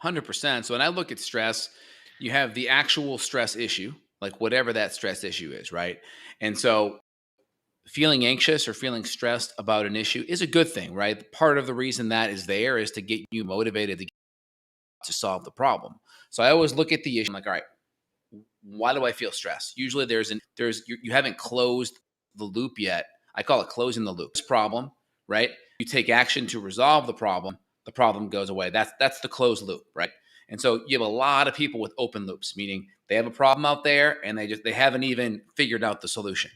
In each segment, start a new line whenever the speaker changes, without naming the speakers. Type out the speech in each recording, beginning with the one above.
100%. So when I look at stress, you have the actual stress issue, like whatever that stress issue is, right? And so feeling anxious or feeling stressed about an issue is a good thing, right? Part of the reason that is there is to get you motivated to solve the problem. So I always look at the issue, I'm like, all right, why do I feel stressed? Usually you haven't closed the loop yet. I call it closing the loop. This problem, right? You take action to resolve the problem goes away. That's the closed loop, right? And so you have a lot of people with open loops, meaning they have a problem out there and they haven't even figured out the solution.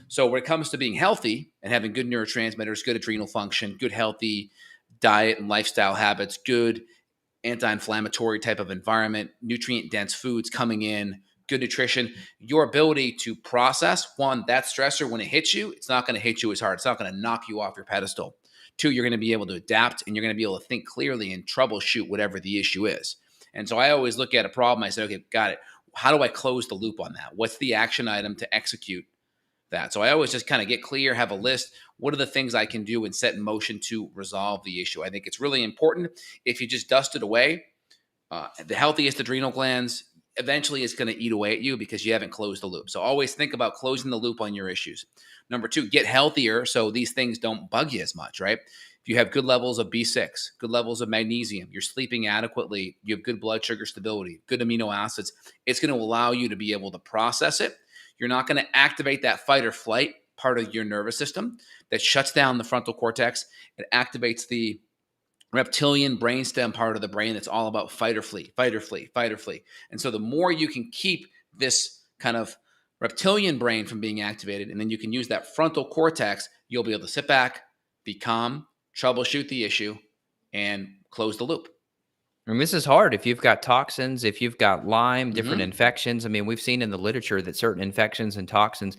So when it comes to being healthy and having good neurotransmitters, good adrenal function, good healthy diet and lifestyle habits, good anti-inflammatory type of environment, nutrient dense foods coming in, good nutrition, your ability to process that stressor when it hits you, it's not going to hit you as hard. It's not going to knock you off your pedestal. Two, you're going to be able to adapt and you're going to be able to think clearly and troubleshoot whatever the issue is. And so I always look at a problem. I say, okay, got it. How do I close the loop on that? What's the action item to execute that? So I always just kind of get clear, have a list. What are the things I can do and set in motion to resolve the issue? I think it's really important. If you just dust it away, the healthiest adrenal glands, eventually it's going to eat away at you because you haven't closed the loop. So always think about closing the loop on your issues. Number two, get healthier so these things don't bug you as much, right? If you have good levels of B6, good levels of magnesium, you're sleeping adequately, you have good blood sugar stability, good amino acids, it's going to allow you to be able to process it. You're not going to activate that fight or flight part of your nervous system that shuts down the frontal cortex. It activates the reptilian brainstem part of the brain that's all about fight or flee, fight or flee, fight or flee. And so the more you can keep this kind of reptilian brain from being activated, and then you can use that frontal cortex, you'll be able to sit back, be calm, troubleshoot the issue, and close the loop.
And this is hard if you've got toxins, if you've got Lyme, different
Mm-hmm.
infections. I mean, we've seen in the literature that certain infections and toxins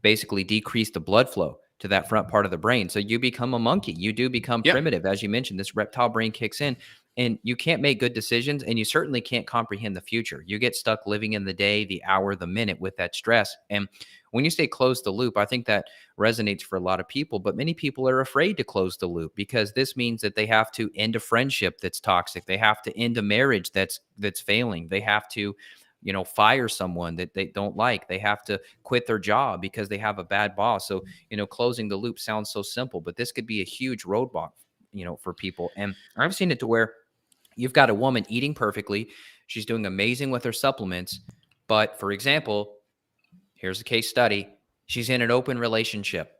basically decrease the blood flow to that front part of the brain. So you become a monkey. You do become
Yep.
primitive. As you mentioned, this reptile brain kicks in and you can't make good decisions and you certainly can't comprehend the future. You get stuck living in the day, the hour, the minute with that stress. And when you say close the loop, I think that resonates for a lot of people, but many people are afraid to close the loop because this means that they have to end a friendship that's toxic. They have to end a marriage that's failing. They have to fire someone that they don't like. They have to quit their job because they have a bad boss. So, closing the loop sounds so simple, but this could be a huge roadblock, for people. And I've seen it to where you've got a woman eating perfectly. She's doing amazing with her supplements. But for example, here's a case study. She's in an open relationship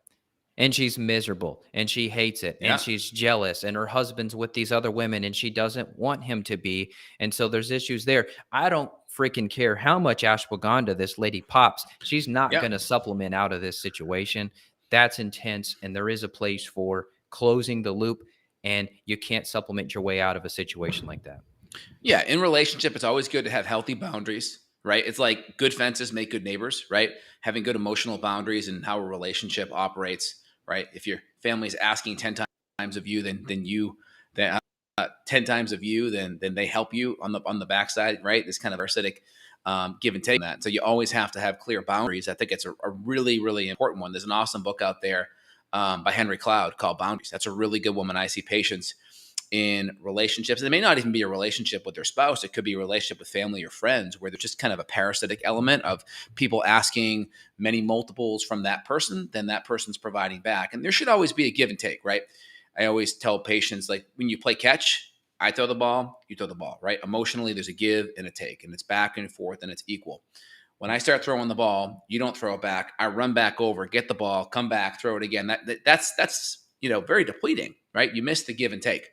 and she's miserable and she hates it and
Yeah.
she's jealous and her husband's with these other women and she doesn't want him to be. And so there's issues there. I don't freaking care how much ashwagandha this lady pops. She's not
Yeah.
going to supplement out of this situation. That's intense. And there is a place for closing the loop, and you can't supplement your way out of a situation like that.
Yeah, in relationship, it's always good to have healthy boundaries, right? It's like good fences make good neighbors, right? Having good emotional boundaries and how a relationship operates, right? If your family's asking 10 times of you, then 10 times of you, then they help you on the backside, right? This kind of parasitic give and take that. So you always have to have clear boundaries. I think it's a really, really important one. There's an awesome book out there by Henry Cloud called Boundaries. That's a really good one when I see patients in relationships. And it may not even be a relationship with their spouse. It could be a relationship with family or friends where there's just kind of a parasitic element of people asking many multiples from that person, then that person's providing back. And there should always be a give and take, right? I always tell patients, like, when you play catch, I throw the ball, you throw the ball, right? Emotionally, there's a give and a take, and it's back and forth and it's equal. When I start throwing the ball, you don't throw it back. I run back over, get the ball, come back, throw it again. That's very depleting, right? You miss the give and take.